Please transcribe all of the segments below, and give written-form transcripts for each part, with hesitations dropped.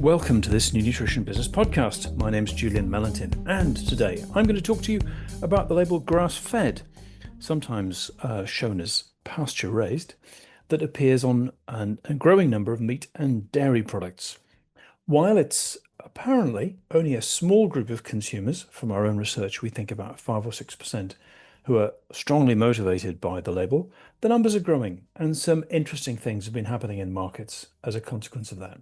Welcome to this New Nutrition Business Podcast. My name's Julian Mellentin, and today I'm going to talk to you about the label grass-fed, sometimes shown as pasture-raised, that appears on a growing number of meat and dairy products. While it's apparently only a small group of consumers, from our own research we think about 5 or 6%, who are strongly motivated by the label, the numbers are growing, and some interesting things have been happening in markets as a consequence of that.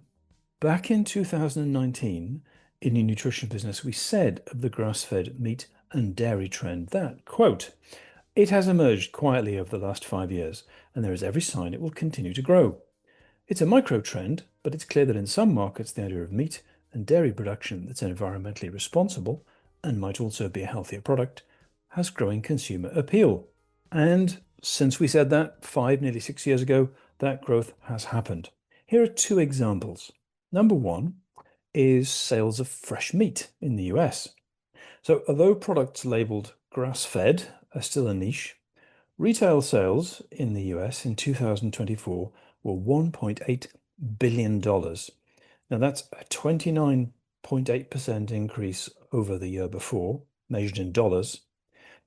Back in 2019, in the nutrition business, we said of the grass-fed meat and dairy trend that, quote, it has emerged quietly over the last 5 years, and there is every sign it will continue to grow. It's a micro trend, but it's clear that in some markets, the idea of meat and dairy production that's environmentally responsible and might also be a healthier product has growing consumer appeal. And since we said that 5, nearly 6 years ago, that growth has happened. Here are 2 examples. Number 1 is sales of fresh meat in the US. So although products labeled grass-fed are still a niche, retail sales in the US in 2024 were $1.8 billion. Now that's a 29.8% increase over the year before, measured in dollars,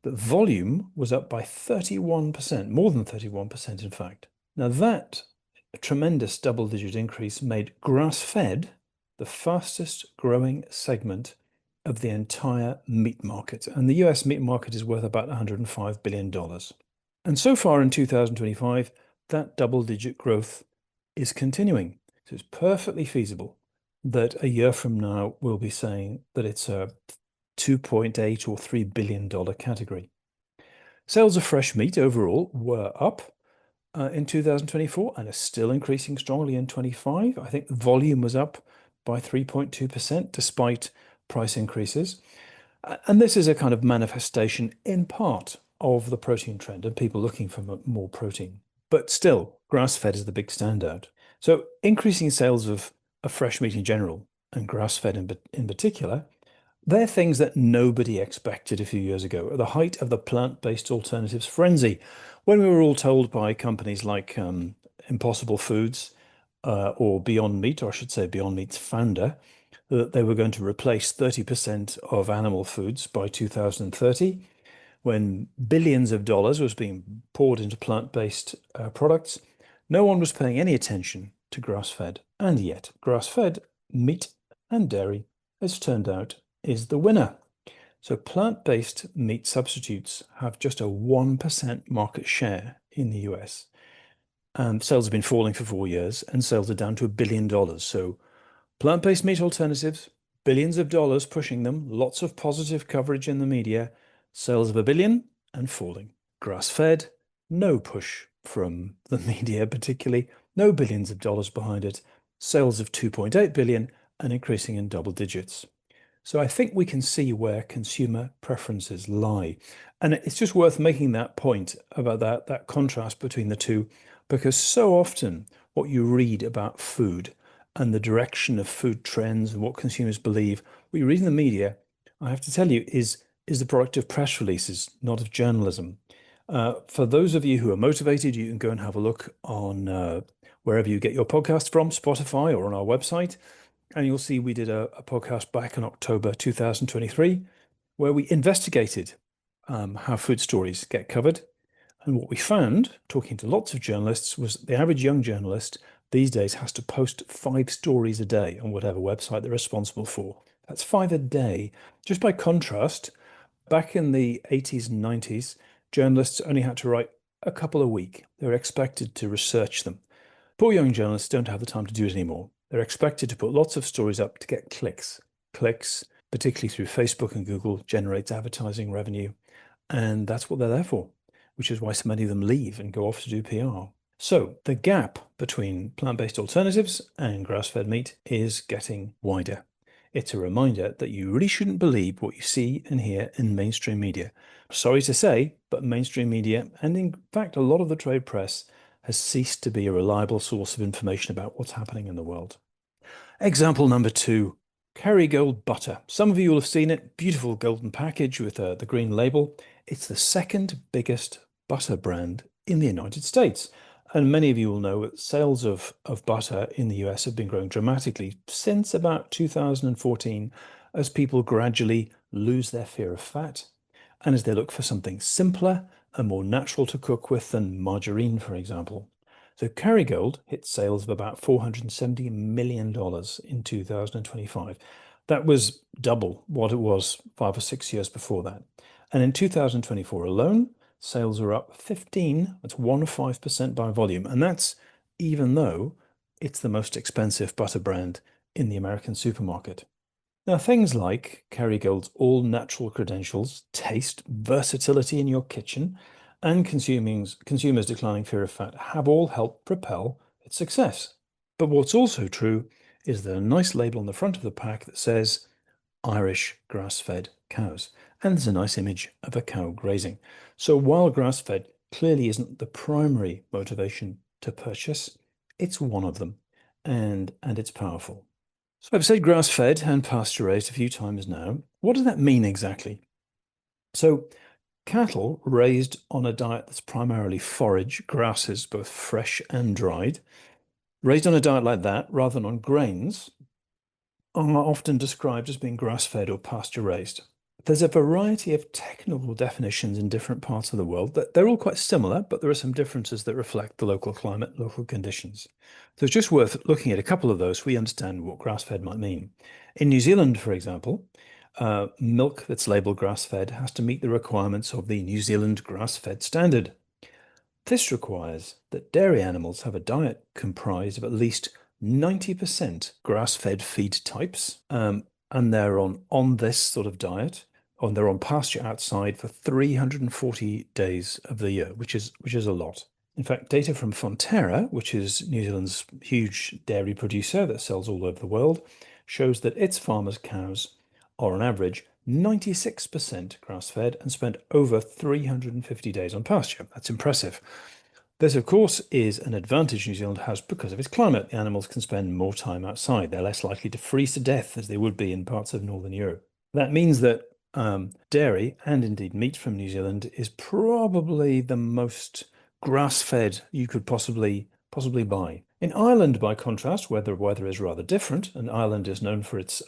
but volume was up by 31%, more than 31% in fact. Now that a tremendous double-digit increase made grass-fed the fastest growing segment of the entire meat market. And the US meat market is worth about $105 billion. And so far in 2025, that double-digit growth is continuing. So it's perfectly feasible that a year from now we'll be saying that it's a $2.8 or $3 billion category. Sales of fresh meat overall were up in 2024 and are still increasing strongly in 25. I think the volume was up by 3.2% despite price increases. And this is a kind of manifestation in part of the protein trend and people looking for more protein. But still, grass-fed is the big standout. So increasing sales of fresh meat in general and grass-fed in particular, they're things that nobody expected a few years ago, at the height of the plant-based alternatives frenzy, when we were all told by companies like Impossible Foods or Beyond Meat, or I should say Beyond Meat's founder, that they were going to replace 30% of animal foods by 2030, when billions of dollars was being poured into plant-based products. No one was paying any attention to grass-fed, and yet grass-fed meat and dairy, as turned out, is the winner. So plant-based meat substitutes have just a 1% market share in the US. And sales have been falling for 4 years, and sales are down to $1 billion. So plant-based meat alternatives, billions of dollars pushing them, lots of positive coverage in the media, sales of $1 billion and falling. Grass-fed, no push from the media particularly, no billions of dollars behind it, sales of 2.8 billion and increasing in double digits. So I think we can see where consumer preferences lie. And it's just worth making that point about that contrast between the two, because so often what you read about food and the direction of food trends and what consumers believe, what you read in the media, I have to tell you, is the product of press releases, not of journalism. For those of you who are motivated, you can go and have a look on wherever you get your podcast from, Spotify or on our website. And you'll see we did a podcast back in October 2023, where we investigated how food stories get covered. And what we found, talking to lots of journalists, was the average young journalist these days has to post 5 stories a day on whatever website they're responsible for. That's 5 a day. Just by contrast, back in the 80s and 90s, journalists only had to write a couple a week. They were expected to research them. Poor young journalists don't have the time to do it anymore. They're expected to put lots of stories up to get clicks. Clicks, particularly through Facebook and Google, generates advertising revenue. And that's what they're there for, which is why so many of them leave and go off to do PR. So the gap between plant-based alternatives and grass-fed meat is getting wider. It's a reminder that you really shouldn't believe what you see and hear in mainstream media. Sorry to say, but mainstream media, and in fact a lot of the trade press, has ceased to be a reliable source of information about what's happening in the world. Example number 2, Kerrygold butter. Some of you will have seen it, beautiful golden package with the green label. It's the second biggest butter brand in the United States. And many of you will know that sales of butter in the US have been growing dramatically since about 2014 as people gradually lose their fear of fat and as they look for something simpler and more natural to cook with than margarine, for example. So Kerrygold hit sales of about $470 million in 2025. That was double what it was 5 or 6 years before that. And in 2024 alone, sales are up 15, that's 15% by volume. And that's even though it's the most expensive butter brand in the American supermarket. Now, things like Kerrygold's all-natural credentials, taste, versatility in your kitchen, and consumers' declining fear of fat have all helped propel its success. But what's also true is there's a nice label on the front of the pack that says Irish grass-fed cows, and there's a nice image of a cow grazing. So while grass-fed clearly isn't the primary motivation to purchase, it's one of them, and it's powerful. So I've said grass-fed and pasture-raised a few times now. What does that mean exactly? So cattle raised on a diet that's primarily forage, grasses, both fresh and dried, raised on a diet like that rather than on grains, are often described as being grass-fed or pasture-raised. There's a variety of technical definitions in different parts of the world that they're all quite similar, but there are some differences that reflect the local climate, local conditions. So it's just worth looking at a couple of those so we understand what grass-fed might mean. In New Zealand, for example, milk that's labeled grass-fed has to meet the requirements of the New Zealand grass-fed standard. This requires that dairy animals have a diet comprised of at least 90% grass-fed feed types, and they're on this sort of diet, and they're on pasture outside for 340 days of the year, which is a lot. In fact, data from Fonterra, which is New Zealand's huge dairy producer that sells all over the world, shows that its farmers' cows are on average 96% grass-fed and spend over 350 days on pasture. That's impressive. This, of course, is an advantage New Zealand has because of its climate. The animals can spend more time outside. They're less likely to freeze to death as they would be in parts of Northern Europe. That means that dairy and indeed meat from New Zealand is probably the most grass-fed you could possibly buy. In Ireland, by contrast, where the weather is rather different, and Ireland is known for its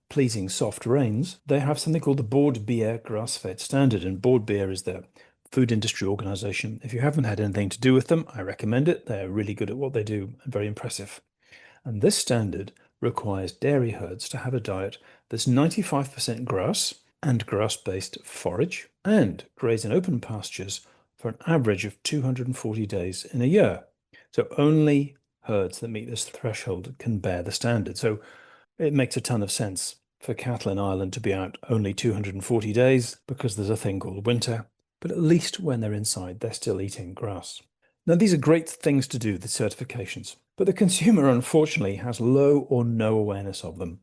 pleasing soft rains, they have something called the Board Beer grass-fed standard, and Board Beer is the food industry organization. If you haven't had anything to do with them, I recommend it. They're really good at what they do and very impressive. And this standard requires dairy herds to have a diet that's 95% grass and grass-based forage and graze in open pastures for an average of 240 days in a year. So only herds that meet this threshold can bear the standard. So it makes a ton of sense for cattle in Ireland to be out only 240 days because there's a thing called winter, but at least when they're inside, they're still eating grass. Now, these are great things to do, the certifications, but the consumer unfortunately has low or no awareness of them.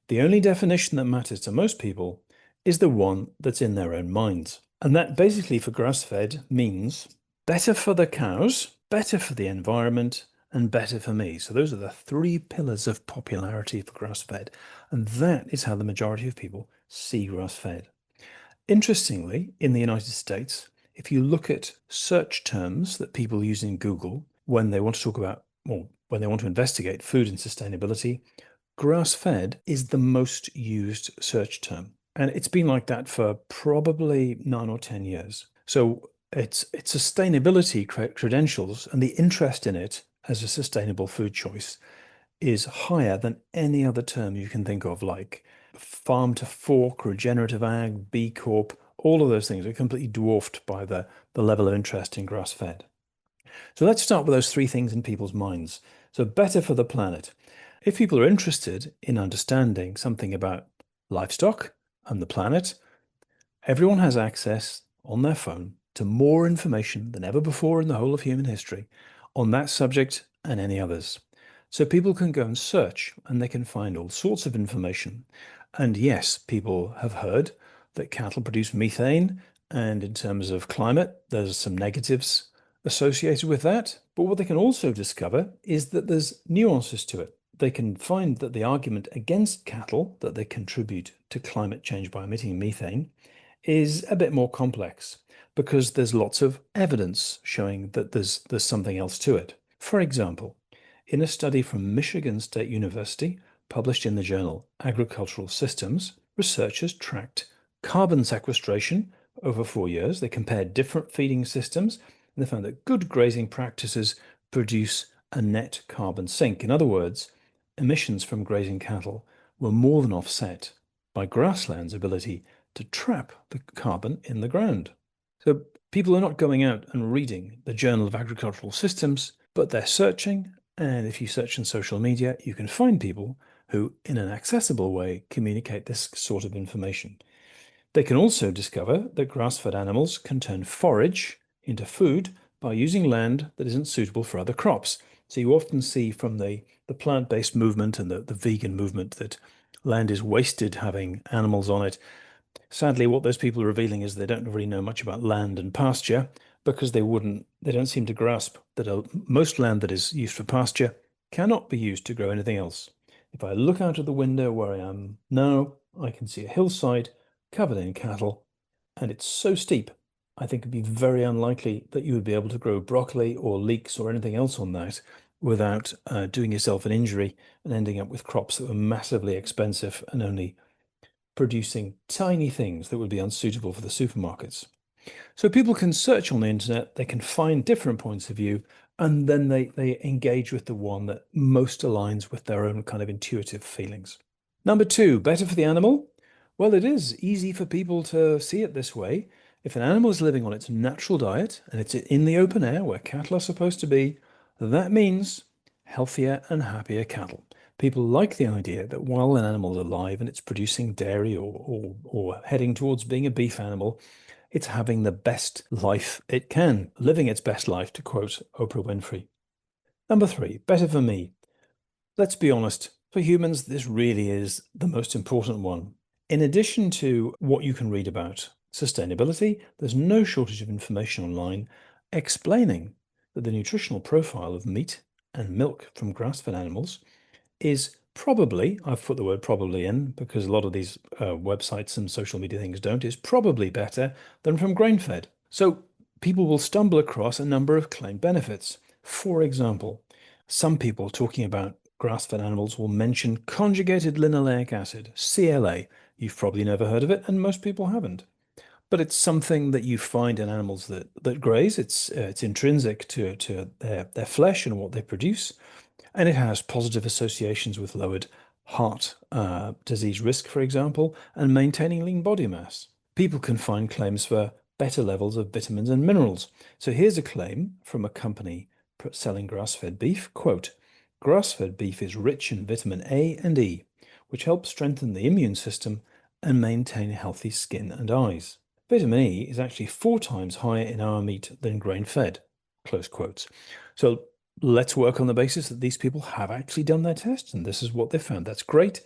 The only definition that matters to most people is the one that's in their own minds. And that basically for grass-fed means better for the cows, better for the environment, and better for me. So those are the three pillars of popularity for grass-fed. And that is how the majority of people see grass-fed. Interestingly, in the United States, if you look at search terms that people use in Google when they want to talk about, or when they want to investigate food and sustainability, grass-fed is the most used search term. And it's been like that for probably 9 or 10 years. So its sustainability credentials and the interest in it as a sustainable food choice is higher than any other term you can think of, like farm to fork, regenerative ag, B Corp. All of those things are completely dwarfed by the level of interest in grass-fed. So let's start with those three things in people's minds. So better for the planet. If people are interested in understanding something about livestock and the planet, everyone has access on their phone to more information than ever before in the whole of human history on that subject and any others. So people can go and search and they can find all sorts of information. And yes, people have heard that cattle produce methane, and in terms of climate, there's some negatives associated with that. But what they can also discover is that there's nuances to it. They can find that the argument against cattle, that they contribute to climate change by emitting methane, is a bit more complex. because there's lots of evidence showing that there's something else to it. For example, in a study from Michigan State University, published in the journal Agricultural Systems, researchers tracked carbon sequestration over 4 years. They compared different feeding systems and they found that good grazing practices produce a net carbon sink. In other words, emissions from grazing cattle were more than offset by grassland's ability to trap the carbon in the ground. So people are not going out and reading the Journal of Agricultural Systems, but they're searching. And if you search in social media, you can find people who, in an accessible way, communicate this sort of information. They can also discover that grass-fed animals can turn forage into food by using land that isn't suitable for other crops. So you often see from the plant-based movement and the vegan movement that land is wasted having animals on it. Sadly, what those people are revealing is they don't really know much about land and pasture because they don't seem to grasp that most land that is used for pasture cannot be used to grow anything else. If I look out of the window where I am now, I can see a hillside covered in cattle, and it's so steep, I think it'd be very unlikely that you would be able to grow broccoli or leeks or anything else on that without doing yourself an injury and ending up with crops that were massively expensive and only producing tiny things that would be unsuitable for the supermarkets. So people can search on the internet, they can find different points of view, and then they engage with the one that most aligns with their own kind of intuitive feelings. Number two, better for the animal. Well, it is easy for people to see it this way. If an animal is living on its natural diet and it's in the open air where cattle are supposed to be, that means healthier and happier cattle. People like the idea that while an animal is alive and it's producing dairy or heading towards being a beef animal, it's having the best life it can, living its best life, to quote Oprah Winfrey. Number three, better for me. Let's be honest, for humans, this really is the most important one. In addition to what you can read about sustainability, there's no shortage of information online explaining that the nutritional profile of meat and milk from grass-fed animals is probably, I've put the word probably in because a lot of these websites and social media things don't, is probably better than from grain-fed. So people will stumble across a number of claimed benefits. For example, some people talking about grass-fed animals will mention conjugated linoleic acid, CLA. You've probably never heard of it, and most people haven't. But it's something that you find in animals that graze. It's intrinsic to their flesh and what they produce. And it has positive associations with lowered heart disease risk, for example, and maintaining lean body mass. People can find claims for better levels of vitamins and minerals. So here's a claim from a company selling grass-fed beef. Quote, grass-fed beef is rich in vitamin A and E, which helps strengthen the immune system and maintain healthy skin and eyes. Vitamin E is actually 4 times higher in our meat than grain-fed. Close quotes. So let's work on the basis that these people have actually done their tests and this is what they found. That's great.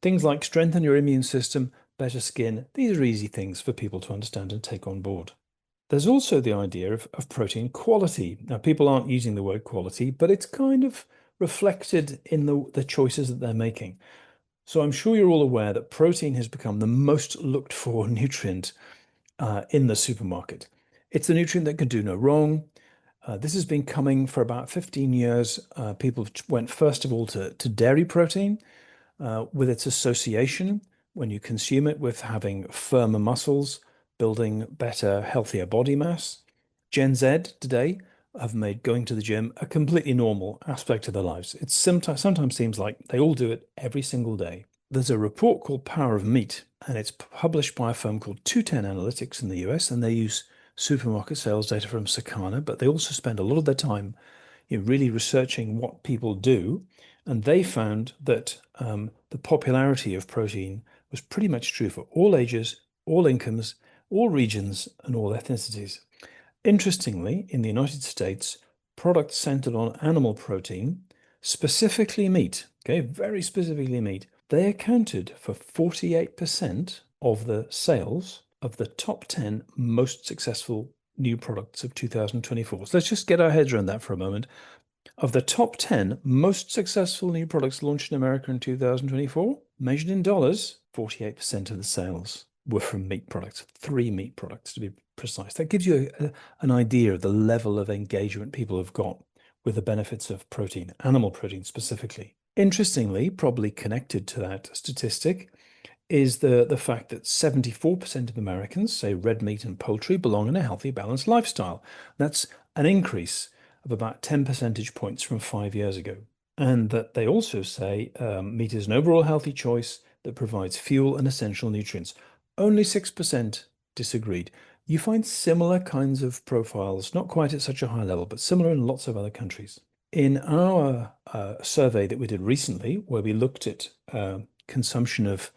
Things like strengthen your immune system, better skin, these are easy things for people to understand and take on board. There's also the idea of protein quality. Now, people aren't using the word quality, but it's kind of reflected in the choices that they're making. So I'm sure you're all aware that protein has become the most looked for nutrient in the supermarket. It's the nutrient that can do no wrong. This has been coming for about 15 years. People went first of all to dairy protein with its association when you consume it with having firmer muscles, building better, healthier body mass. Gen Z today have made going to the gym a completely normal aspect of their lives. It sometimes seems like they all do it every single day. There's a report called Power of Meat, and it's published by a firm called 210 Analytics in the US, and they use supermarket sales data from Circana, but they also spend a lot of their time really researching what people do. And they found that the popularity of protein was pretty much true for all ages, all incomes, all regions, and all ethnicities. Interestingly, in the United States, products centered on animal protein, specifically meat, okay, very specifically meat, they accounted for 48% of the sales of the top 10 most successful new products of 2024. So let's just get our heads around that for a moment. Of the top 10 most successful new products launched in America in 2024, measured in dollars, 48% of the sales were from meat products, 3 meat products to be precise. That gives you an idea of the level of engagement people have got with the benefits of protein, animal protein specifically. Interestingly, probably connected to that statistic, is the fact that 74% of Americans say red meat and poultry belong in a healthy, balanced lifestyle. That's an increase of about 10 percentage points from 5 years ago. And that they also say meat is an overall healthy choice that provides fuel and essential nutrients. Only 6% disagreed. You find similar kinds of profiles, not quite at such a high level, but similar in lots of other countries. In our survey that we did recently, where we looked at consumption of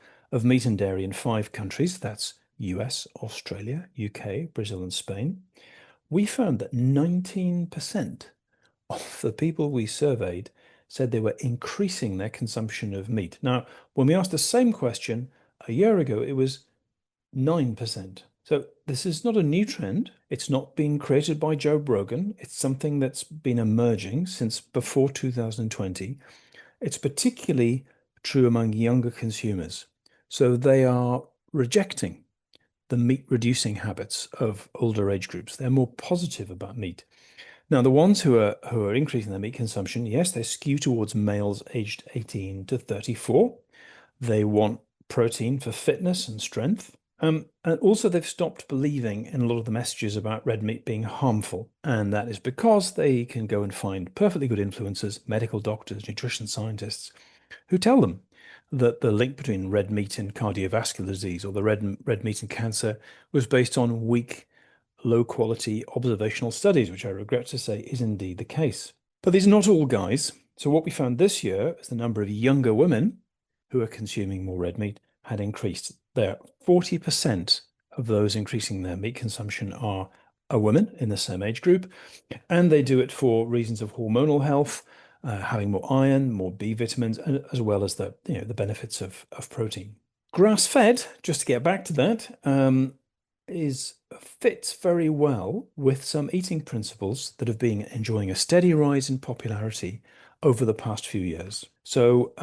meat and dairy in 5 countries, that's US, Australia, UK, Brazil, and Spain, we found that 19% of the people we surveyed said they were increasing their consumption of meat. Now, when we asked the same question a year ago, it was 9%. So this is not a new trend. It's not being created by Joe Rogan. It's something that's been emerging since before 2020. It's particularly true among younger consumers. So they are rejecting the meat reducing habits of older age groups. They're more positive about meat. Now, the ones who are increasing their meat consumption, yes, they skew towards males aged 18 to 34. They want protein for fitness and strength. And also, they've stopped believing in a lot of the messages about red meat being harmful. And that is because they can go and find perfectly good influencers, medical doctors, nutrition scientists, who tell them that the link between red meat and cardiovascular disease or the red meat and cancer was based on weak, low quality observational studies, which I regret to say is indeed the case. But these are not all guys. So what we found this year is the number of younger women who are consuming more red meat had increased. There, 40% of those increasing their meat consumption are women in the same age group, and they do it for reasons of hormonal health, having more iron, more B vitamins, as well as the benefits of protein. Grass-fed, just to get back to that, fits very well with some eating principles that have been enjoying a steady rise in popularity over the past few years. So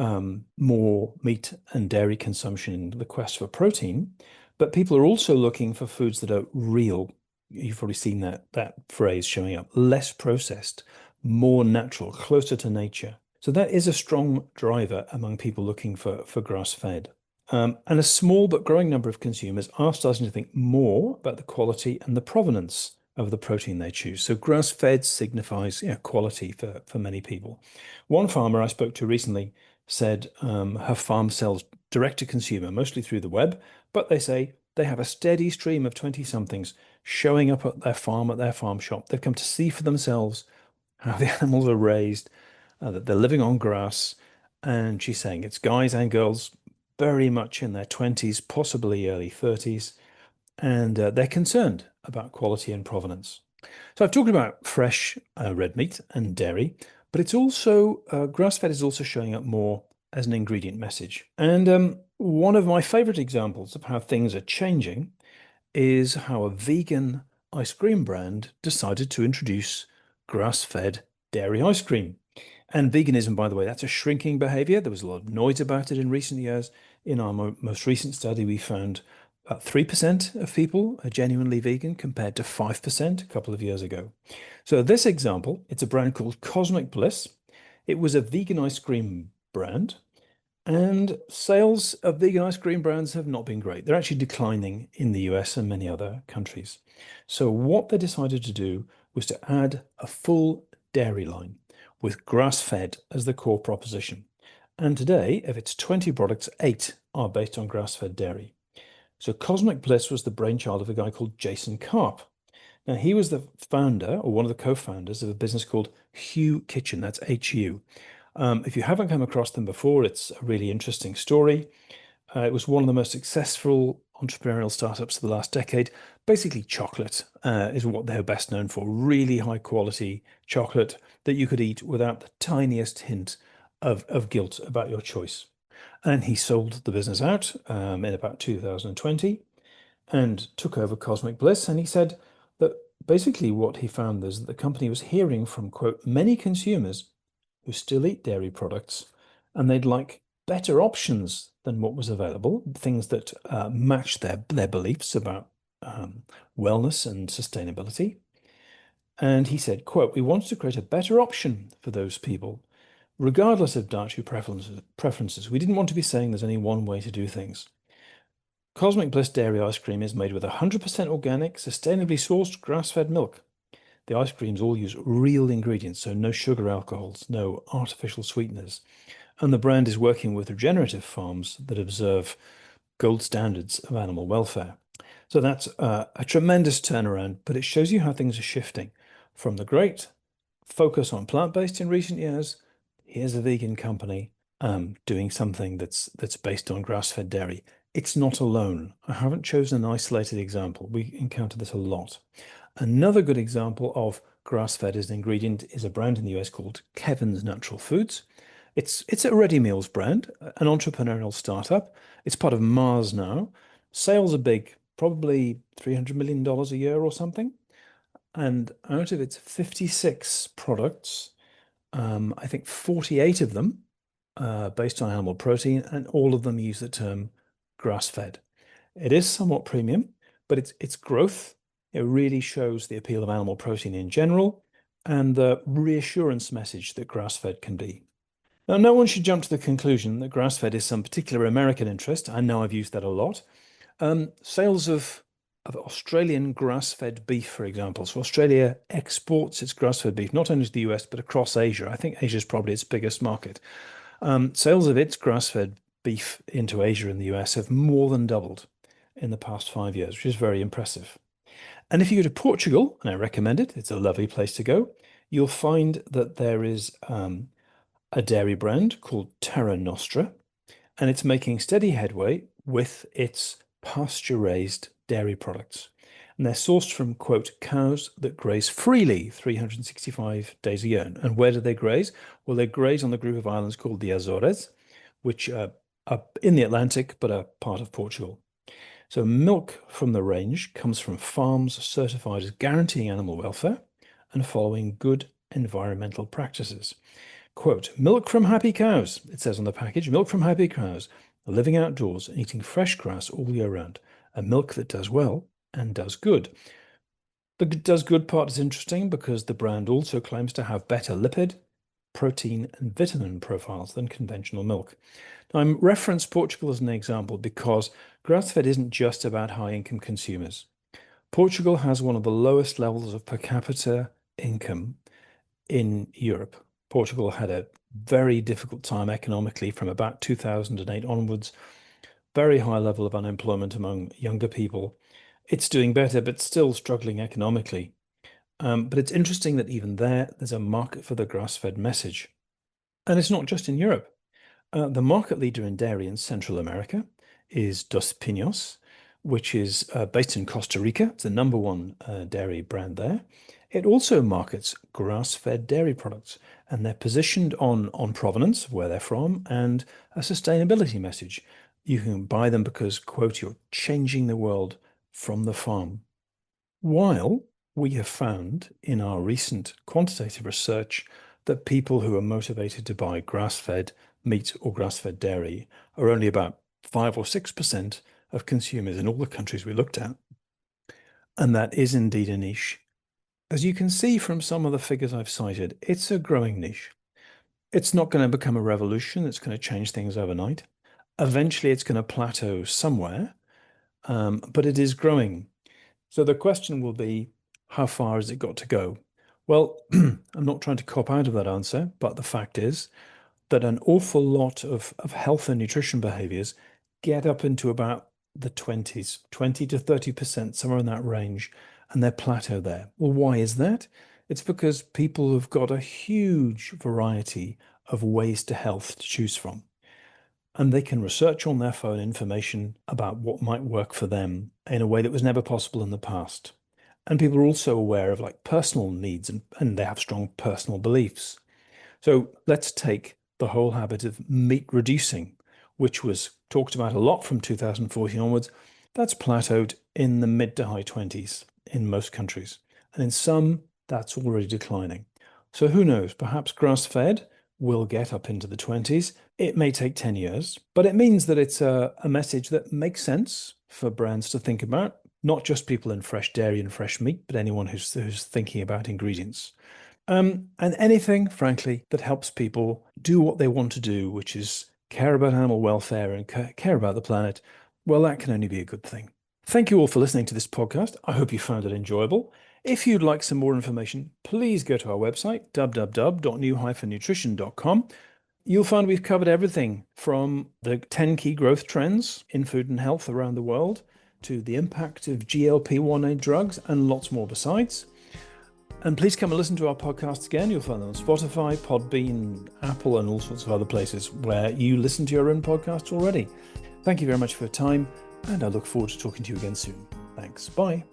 more meat and dairy consumption in the quest for protein, but people are also looking for foods that are real. You've probably seen that phrase showing up, less processed, more natural, closer to nature. So that is a strong driver among people looking for grass-fed. And a small but growing number of consumers are starting to think more about the quality and the provenance of the protein they choose. So grass-fed signifies quality for many people. One farmer I spoke to recently said her farm sells direct to consumer, mostly through the web, but they say they have a steady stream of 20-somethings showing up at their farm shop. They've come to see for themselves how the animals are raised, that they're living on grass. And she's saying it's guys and girls very much in their 20s, possibly early 30s, and they're concerned about quality and provenance. So I've talked about fresh red meat and dairy, but it's also grass-fed is also showing up more as an ingredient message. And one of my favorite examples of how things are changing is how a vegan ice cream brand decided to introduce grass-fed dairy ice cream. And veganism, by the way, that's a shrinking behavior. There was a lot of noise about it in recent years. In our most recent study, we found about 3% of people are genuinely vegan compared to 5% a couple of years ago. So this example, it's a brand called Cosmic Bliss. It was a vegan ice cream brand, and sales of vegan ice cream brands have not been great. They're actually declining in the US and many other countries. So what they decided to do was to add a full dairy line with grass-fed as the core proposition. And today, of its 20 products, 8 are based on grass-fed dairy. So Cosmic Bliss was the brainchild of a guy called Jason Karp. Now, he was the founder, or one of the co-founders, of a business called Hu Kitchen. That's H-U. If you haven't come across them before, it's a really interesting story. It was one of the most successful entrepreneurial startups of the last decade. Basically, chocolate is what they're best known for. Really high quality chocolate that you could eat without the tiniest hint of guilt about your choice. And he sold the business out in about 2020 and took over Cosmic Bliss. And he said that basically what he found is that the company was hearing from, quote, many consumers who still eat dairy products, and they'd like better options than what was available, things that match their beliefs about wellness and sustainability. And he said, quote, "We wanted to create a better option for those people, regardless of dietary preferences. We didn't want to be saying there's only one way to do things. Cosmic Bliss dairy ice cream is made with 100% organic, sustainably sourced grass-fed milk. The ice creams all use real ingredients, so no sugar alcohols, no artificial sweeteners. And the brand is working with regenerative farms that observe gold standards of animal welfare." So that's a tremendous turnaround, but it shows you how things are shifting from the great focus on plant-based in recent years. Here's a vegan company doing something that's based on grass-fed dairy. It's not alone. I haven't chosen an isolated example. We encounter this a lot. Another good example of grass-fed as an ingredient is a brand in the US called Kevin's Natural Foods. It's a ready meals brand, an entrepreneurial startup. It's part of Mars now. Sales are big, probably $300 million a year or something. And out of its 56 products, I think 48 of them based on animal protein, and all of them use the term grass-fed. It is somewhat premium, but its growth, it really shows the appeal of animal protein in general and the reassurance message that grass-fed can be. Now, no one should jump to the conclusion that grass-fed is some particular American interest. I know I've used that a lot. Sales of Australian grass-fed beef, for example. So Australia exports its grass-fed beef not only to the US but across Asia. I think Asia is probably its biggest market. Sales of its grass-fed beef into Asia and the US have more than doubled in the past 5 years, which is very impressive. And if you go to Portugal, and I recommend it, it's a lovely place to go, you'll find that there is a dairy brand called Terra Nostra, and it's making steady headway with its pasture-raised dairy products. And they're sourced from, quote, cows that graze freely 365 days a year. And where do they graze? Well, they graze on the group of islands called the Azores, which are up in the Atlantic, but are part of Portugal. So milk from the range comes from farms certified as guaranteeing animal welfare and following good environmental practices. Quote, "Milk from happy cows," it says on the package, "milk from happy cows, living outdoors and eating fresh grass all year round. A milk that does well and does good." The does good part is interesting because the brand also claims to have better lipid, protein, and vitamin profiles than conventional milk. Now, I reference Portugal as an example because grass-fed isn't just about high-income consumers. Portugal has one of the lowest levels of per capita income in Europe. Portugal had a very difficult time economically from about 2008 onwards, very high level of unemployment among younger people. It's doing better, but still struggling economically. But it's interesting that even there's a market for the grass-fed message. And it's not just in Europe. The market leader in dairy in Central America is Dos Pinos, which is based in Costa Rica. It's the number one dairy brand there. It also markets grass-fed dairy products, and they're positioned on provenance of where they're from and a sustainability message. You can buy them because, quote, "you're changing the world from the farm." While we have found in our recent quantitative research that people who are motivated to buy grass-fed meat or grass-fed dairy are only about 5 or 6% of consumers in all the countries we looked at. And that is indeed a niche. As you can see from some of the figures I've cited, it's a growing niche. It's not going to become a revolution. It's going to change things overnight. Eventually, it's going to plateau somewhere, but it is growing. So the question will be, how far has it got to go? Well, I'm not trying to cop out of that answer, but the fact is that an awful lot of health and nutrition behaviors get up into about the 20s, 20 to 30%, somewhere in that range, and they're plateau there. Well, why is that? It's because people have got a huge variety of ways to health to choose from. And they can research on their phone information about what might work for them in a way that was never possible in the past. And people are also aware of like personal needs and they have strong personal beliefs. So let's take the whole habit of meat reducing, which was talked about a lot from 2014 onwards. That's plateaued in the mid to high 20s in most countries. And in some, that's already declining. So who knows, perhaps grass-fed will get up into the 20s. It may take 10 years, but it means that it's a message that makes sense for brands to think about. not just people in fresh dairy and fresh meat, but anyone who's thinking about ingredients. And anything, frankly, that helps people do what they want to do, which is care about animal welfare and care about the planet, well, that can only be a good thing. Thank you all for listening to this podcast. I hope you found it enjoyable. If you'd like some more information, please go to our website, www.new-nutrition.com. You'll find we've covered everything from the 10 key growth trends in food and health around the world to the impact of GLP-1 drugs and lots more besides. And please come and listen to our podcasts again. You'll find them on Spotify, Podbean, Apple, and all sorts of other places where you listen to your own podcasts already. Thank you very much for your time, and I look forward to talking to you again soon. Thanks. Bye.